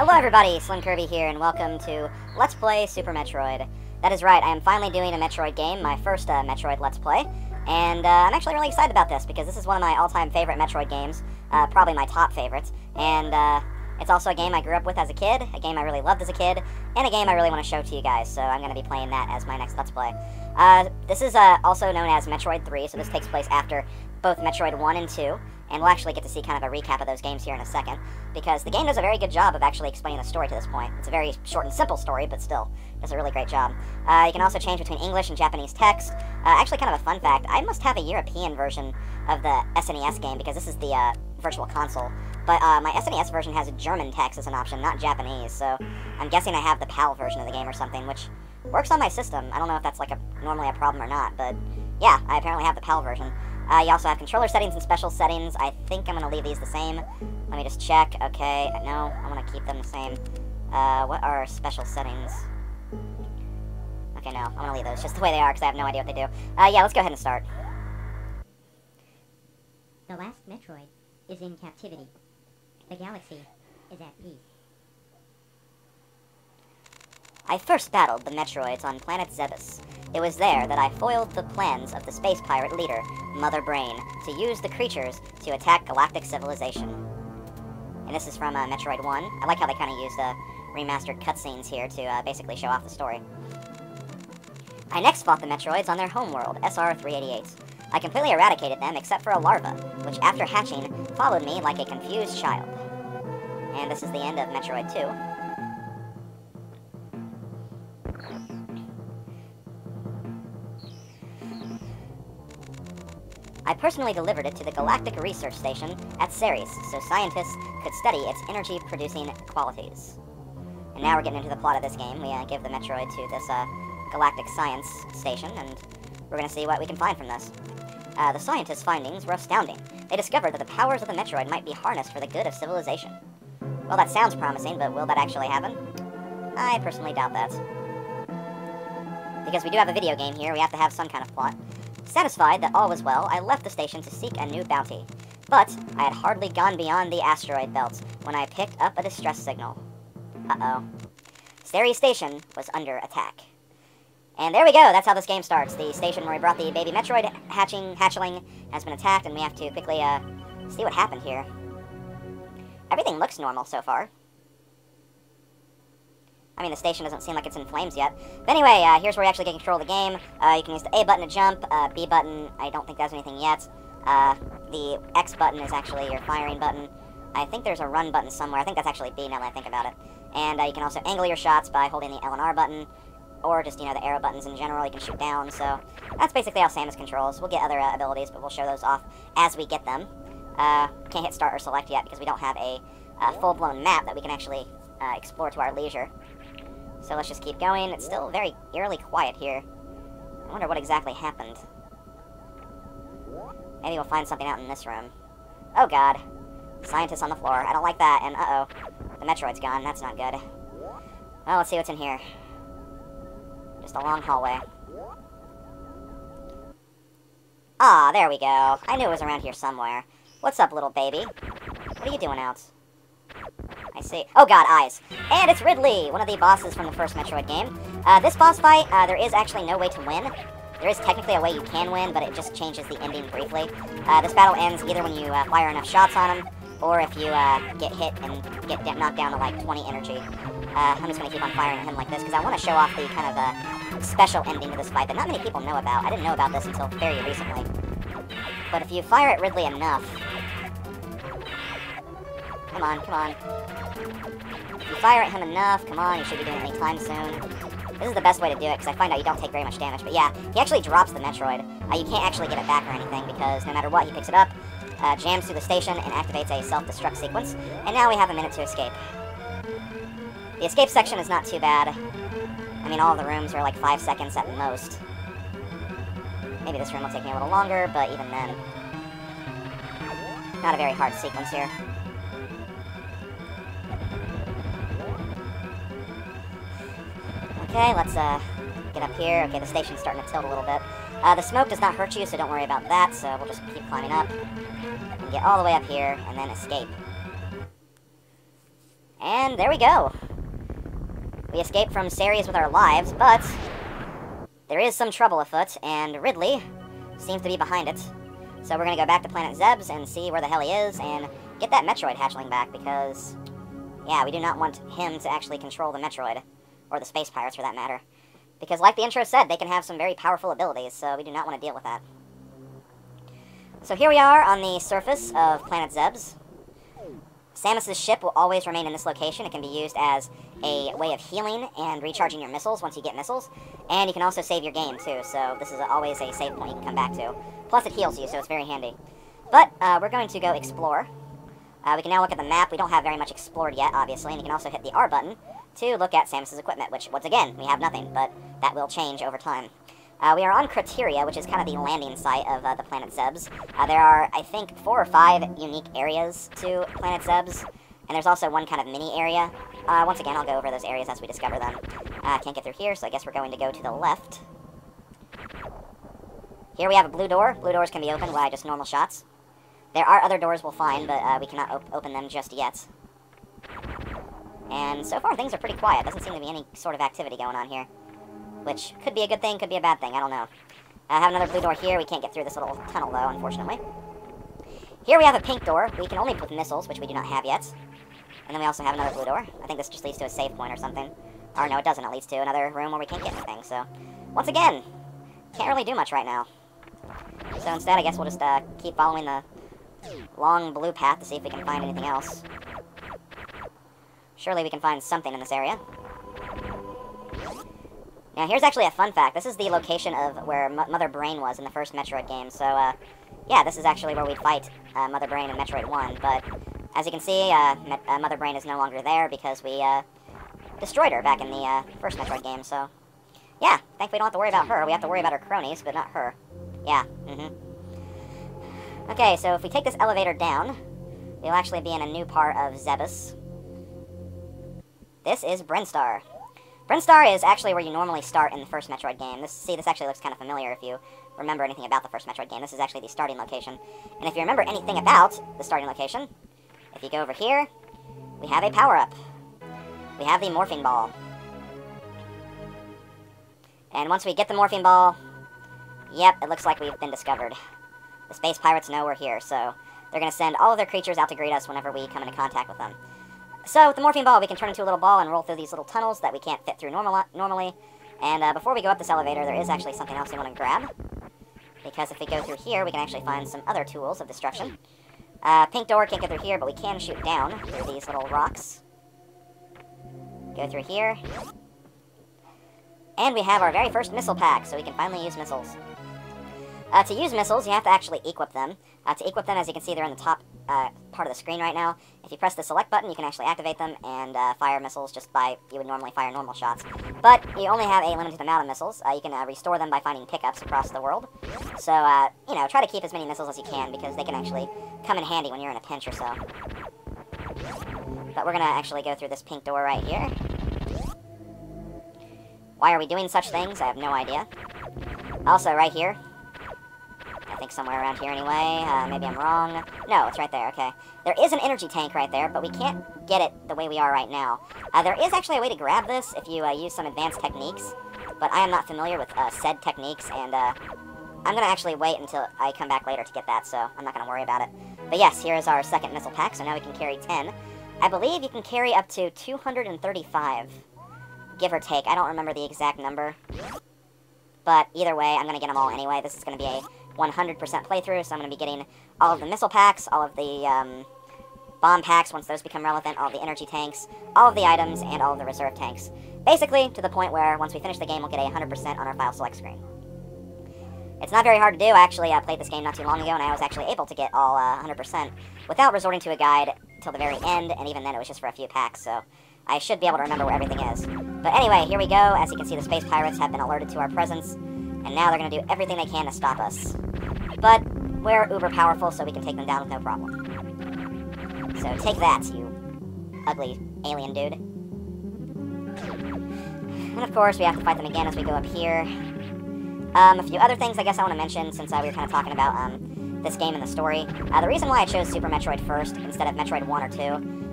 Hello everybody, Slim Kirby here, and welcome to Let's Play Super Metroid. That is right, I am finally doing a Metroid game, my first Metroid Let's Play, and I'm actually really excited about this, because this is one of my all-time favorite Metroid games, probably my top favorites, and it's also a game I grew up with as a kid, a game I really loved as a kid, and a game I really want to show to you guys, so I'm going to be playing that as my next Let's Play. This is also known as Metroid 3, so this takes place after both Metroid 1 and 2, and we'll actually get to see kind of a recap of those games here in a second, because the game does a very good job of actually explaining the story to this point. It's a very short and simple story, but still, does a really great job. You can also change between English and Japanese text. Actually, kind of a fun fact, I must have a European version of the SNES game, because this is the Virtual Console, but my SNES version has German text as an option, not Japanese, so I'm guessing I have the PAL version of the game or something, which works on my system. I don't know if that's like normally a problem or not, but yeah, I apparently have the PAL version. You also have controller settings and special settings. I think I'm going to leave these the same. Let me just check. Okay, no, I want to keep them the same. What are special settings? Okay, no, I'm going to leave those just the way they are because I have no idea what they do. Yeah, let's go ahead and start. The last Metroid is in captivity. The galaxy is at peace. I first battled the Metroids on planet Zebes. It was there that I foiled the plans of the space pirate leader, Mother Brain, to use the creatures to attack galactic civilization. And this is from Metroid 1. I like how they kind of use the remastered cutscenes here to basically show off the story. I next fought the Metroids on their homeworld, SR-388. I completely eradicated them except for a larva, which after hatching, followed me like a confused child. And this is the end of Metroid 2. I personally delivered it to the Galactic Research Station at Ceres, so scientists could study its energy-producing qualities. And now we're getting into the plot of this game. We give the Metroid to this Galactic Science Station, and we're going to see what we can find from this. The scientists' findings were astounding. They discovered that the powers of the Metroid might be harnessed for the good of civilization. Well, that sounds promising, but will that actually happen? I personally doubt that. Because we do have a video game here, we have to have some kind of plot. Satisfied that all was well, I left the station to seek a new bounty. But I had hardly gone beyond the asteroid belt when I picked up a distress signal. Uh-oh. Ceres Station was under attack. And there we go, that's how this game starts. The station where we brought the baby Metroid hatchling has been attacked, and we have to quickly see what happened here. Everything looks normal so far. I mean, the station doesn't seem like it's in flames yet. But anyway, here's where you actually get control of the game. You can use the A button to jump, B button, I don't think does anything yet. The X button is actually your firing button. I think there's a run button somewhere. I think that's actually B now that I think about it. And you can also angle your shots by holding the L and R button, or just, you know, the arrow buttons in general. You can shoot down, so that's basically how Samus controls. We'll get other abilities, but we'll show those off as we get them. Can't hit start or select yet because we don't have a full-blown map that we can actually explore to our leisure. So let's just keep going. It's still very eerily quiet here. I wonder what exactly happened. Maybe we'll find something out in this room. Oh god. Scientists on the floor. I don't like that, and uh-oh. The Metroid's gone. That's not good. Well, let's see what's in here. Just a long hallway. Ah, there we go. I knew it was around here somewhere. What's up, little baby? What are you doing out? I see. Oh god, eyes. And it's Ridley, one of the bosses from the first Metroid game. This boss fight, there is actually no way to win. There is technically a way you can win, but it just changes the ending briefly. This battle ends either when you fire enough shots on him, or if you get hit and get knocked down to like 20 energy. I'm just going to keep on firing at him like this, because I want to show off the kind of special ending to this fight that not many people know about. I didn't know about this until very recently. But if you fire at Ridley enough... Come on, come on. If you fire at him enough, come on, you should be doing it anytime soon. This is the best way to do it, because I find out you don't take very much damage. But yeah, he actually drops the Metroid. You can't actually get it back or anything, because no matter what, he picks it up, jams through the station, and activates a self-destruct sequence. And now we have a minute to escape. The escape section is not too bad. I mean, all of the rooms are like 5 seconds at most. Maybe this room will take me a little longer, but even then... Not a very hard sequence here. Okay, let's get up here. Okay, the station's starting to tilt a little bit. The smoke does not hurt you, so don't worry about that, so we'll just keep climbing up. And get all the way up here, and then escape. And there we go. We escaped from Ceres with our lives, but there is some trouble afoot, and Ridley seems to be behind it. So we're going to go back to Planet Zebes and see where the hell he is, and get that Metroid hatchling back, because, yeah, we do not want him to actually control the Metroid, or the space pirates for that matter. Because like the intro said, they can have some very powerful abilities, so we do not want to deal with that. So here we are on the surface of Planet Zebes. Samus's ship will always remain in this location. It can be used as a way of healing and recharging your missiles once you get missiles. And you can also save your game, too, so this is always a save point you can come back to. Plus, it heals you, so it's very handy. But we're going to go explore. We can now look at the map. We don't have very much explored yet, obviously, and you can also hit the R button to look at Samus's equipment, which, once again, we have nothing, but that will change over time. We are on Criteria, which is kind of the landing site of the Planet Zebes. There are, I think, 4 or 5 unique areas to Planet Zebes, and there's also one kind of mini area. Once again, I'll go over those areas as we discover them. Can't get through here, so I guess we're going to go to the left. Here we have a blue door. Blue doors can be opened by just normal shots. There are other doors we'll find, but we cannot open them just yet. And so far, things are pretty quiet. Doesn't seem to be any sort of activity going on here. Which could be a good thing, could be a bad thing, I don't know. I have another blue door here. We can't get through this little tunnel, though, unfortunately. Here we have a pink door. We can only put missiles, which we do not have yet. And then we also have another blue door. I think this just leads to a save point or something. Or no, it doesn't. It leads to another room where we can't get anything, so... Once again, can't really do much right now. So instead, I guess we'll just keep following the long blue path to see if we can find anything else. Surely we can find something in this area. Now, here's actually a fun fact. This is the location of where Mother Brain was in the first Metroid game. So, yeah, this is actually where we fight Mother Brain in Metroid 1. But, as you can see, Mother Brain is no longer there because we destroyed her back in the first Metroid game. So, yeah, thankfully we don't have to worry about her. We have to worry about her cronies, but not her. Yeah, Okay, so if we take this elevator down, we'll actually be in a new part of Zebes. This is Brinstar. Brinstar is actually where you normally start in the first Metroid game. This actually looks kind of familiar if you remember anything about the first Metroid game. This is actually the starting location. And if you remember anything about the starting location, if you go over here, we have a power-up. We have the Morphing Ball. And once we get the Morphing Ball, yep, it looks like we've been discovered. The space pirates know we're here, so they're going to send all of their creatures out to greet us whenever we come into contact with them. So, with the Morphing Ball, we can turn into a little ball and roll through these little tunnels that we can't fit through normally. And before we go up this elevator, there is actually something else we want to grab. Because if we go through here, we can actually find some other tools of destruction. Pink door can't go through here, but we can shoot down through these little rocks. Go through here. And we have our very first missile pack, so we can finally use missiles. To use missiles, you have to actually equip them. To equip them, as you can see, they're in the top part of the screen right now. If you press the select button, you can actually activate them and fire missiles just by, you would normally fire normal shots. But you only have a limited amount of missiles. You can restore them by finding pickups across the world. So, you know, try to keep as many missiles as you can, because they can actually come in handy when you're in a pinch or so. But we're going to actually go through this pink door right here. Why are we doing such things? I have no idea. Also, right here. I think somewhere around here anyway. Maybe I'm wrong. No, it's right there, okay. There is an energy tank right there, but we can't get it the way we are right now. There is actually a way to grab this if you use some advanced techniques, but I am not familiar with said techniques, and I'm going to actually wait until I come back later to get that, so I'm not going to worry about it. But yes, here is our second missile pack, so now we can carry 10. I believe you can carry up to 235, give or take. I don't remember the exact number, but either way, I'm going to get them all anyway. This is going to be a 100% playthrough, so I'm going to be getting all of the missile packs, all of the bomb packs once those become relevant, all of the energy tanks, all of the items, and all of the reserve tanks. Basically, to the point where once we finish the game, we'll get a 100% on our file select screen. It's not very hard to do. I actually played this game not too long ago, and I was actually able to get all 100% without resorting to a guide till the very end, and even then it was just for a few packs, so I should be able to remember where everything is. But anyway, here we go. As you can see, the space pirates have been alerted to our presence, and now they're going to do everything they can to stop us. But we're uber powerful, so we can take them down with no problem. So take that, you ugly alien dude. And of course, we have to fight them again as we go up here. A few other things I guess I want to mention, since we were kind of talking about this game and the story. The reason why I chose Super Metroid first instead of Metroid 1 or 2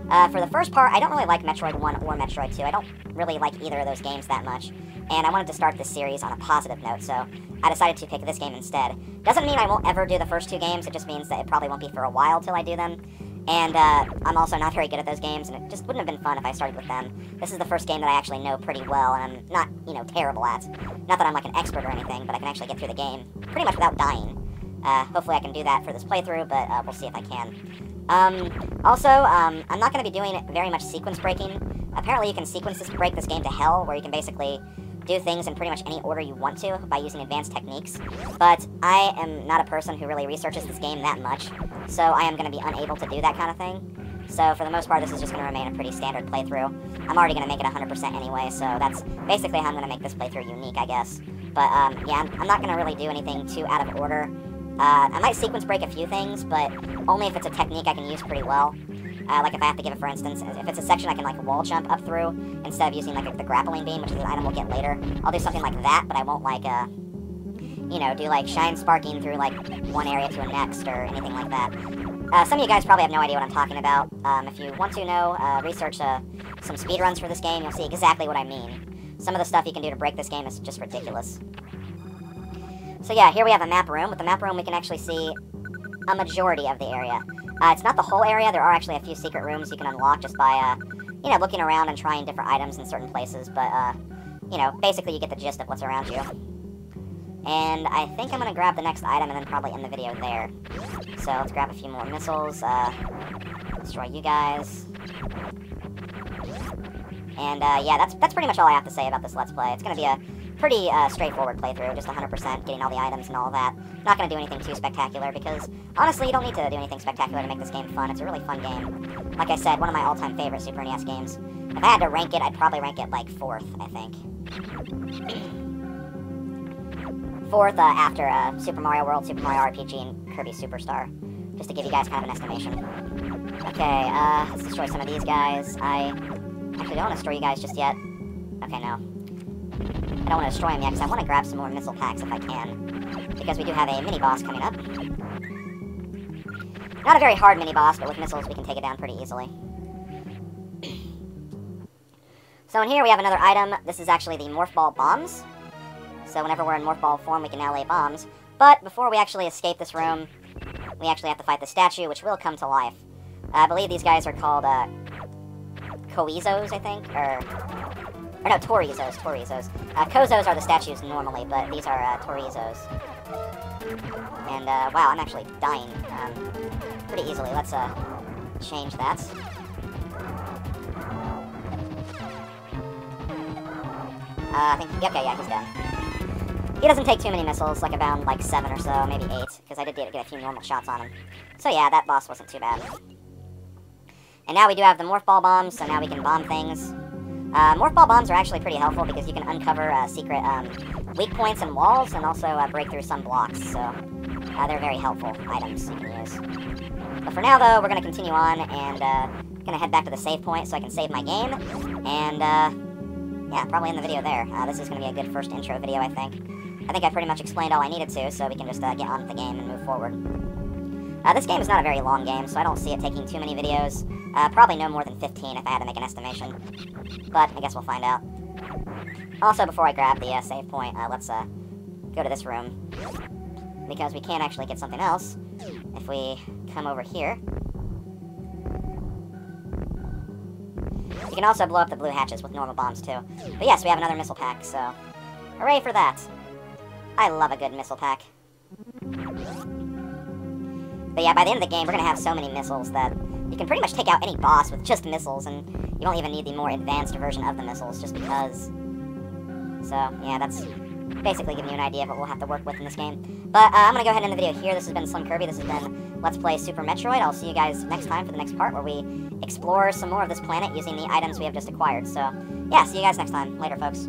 For the first part, I don't really like Metroid 1 or Metroid 2. I don't really like either of those games that much. And I wanted to start this series on a positive note, so I decided to pick this game instead. Doesn't mean I won't ever do the first 2 games, it just means that it probably won't be for a while till I do them. And I'm also not very good at those games, and it just wouldn't have been fun if I started with them. This is the first game that I actually know pretty well, and I'm not, you know, terrible at. Not that I'm like an expert or anything, but I can actually get through the game pretty much without dying. Hopefully I can do that for this playthrough, but we'll see if I can. I'm not going to be doing very much sequence breaking. Apparently you can break this game to hell, where you can basically do things in pretty much any order you want to by using advanced techniques, but I am not a person who really researches this game that much, so I am going to be unable to do that kind of thing. So for the most part, this is just going to remain a pretty standard playthrough. I'm already going to make it 100% anyway, so that's basically how I'm going to make this playthrough unique, I guess. But yeah, I'm not going to really do anything too out of order. I might sequence break a few things, but only if it's a technique I can use pretty well. Like if I have to give it, for instance, if it's a section I can like wall jump up through instead of using like the grappling beam, which is an item we'll get later, I'll do something like that, but I won't like, you know, do like shine sparking through like one area to a next or anything like that. Some of you guys probably have no idea what I'm talking about. If you want to know, research some speedruns for this game, you'll see exactly what I mean. Some of the stuff you can do to break this game is just ridiculous. So yeah, here we have a map room. With the map room, we can actually see a majority of the area. It's not the whole area. There are actually a few secret rooms you can unlock just by, you know, looking around and trying different items in certain places. But, you know, basically you get the gist of what's around you. And I think I'm going to grab the next item and then probably end the video there. So let's grab a few more missiles, destroy you guys. And, yeah, that's pretty much all I have to say about this Let's Play. It's going to be a pretty straightforward playthrough, just 100% getting all the items and all that. Not going to do anything too spectacular, because honestly, you don't need to do anything spectacular to make this game fun. It's a really fun game. Like I said, one of my all-time favorite Super NES games. If I had to rank it, I'd probably rank it like 4th, I think. 4th after Super Mario World, Super Mario RPG, and Kirby Superstar. Just to give you guys kind of an estimation. Okay, let's destroy some of these guys. I actually don't want to destroy you guys just yet. Okay, no. I don't want to destroy him yet, because I want to grab some more missile packs if I can. Because we do have a mini-boss coming up. Not a very hard mini-boss, but with missiles we can take it down pretty easily. So in here we have another item. This is actually the Morph Ball bombs. So whenever we're in Morph Ball form, we can now lay bombs. But before we actually escape this room, we actually have to fight the statue, which will come to life. I believe these guys are called, Koizos, I think? Or no, Torizos. Kozos are the statues normally, but these are, Torizos. And, wow, I'm actually dying, pretty easily. Let's, change that. I think, okay, yeah, he's done. He doesn't take too many missiles, like around, like, 7 or so, maybe 8, because I did get a few normal shots on him. So yeah, that boss wasn't too bad. And now we do have the Morph Ball bombs, so now we can bomb things. Morph Ball bombs are actually pretty helpful because you can uncover secret weak points and walls, and also break through some blocks, so they're very helpful items you can use. But for now, though, we're going to continue on, and going to head back to the save point so I can save my game, and yeah, probably end the video there. This is going to be a good first intro video, I think. I think I pretty much explained all I needed to, so we can just get on with the game and move forward. This game is not a very long game, so I don't see it taking too many videos. Probably no more than 15 if I had to make an estimation. But I guess we'll find out. Also, before I grab the save point, let's go to this room. Because we can actually get something else if we come over here. You can also blow up the blue hatches with normal bombs, too. But yes, we have another missile pack, so hooray for that. I love a good missile pack. But yeah, by the end of the game, we're going to have so many missiles that you can pretty much take out any boss with just missiles, and you don't even need the more advanced version of the missiles, just because. So, yeah, that's basically giving you an idea of what we'll have to work with in this game. But I'm going to go ahead and end the video here. This has been Slim Kirby. This has been Let's Play Super Metroid. I'll see you guys next time for the next part, where we explore some more of this planet using the items we have just acquired. So, yeah, see you guys next time. Later, folks.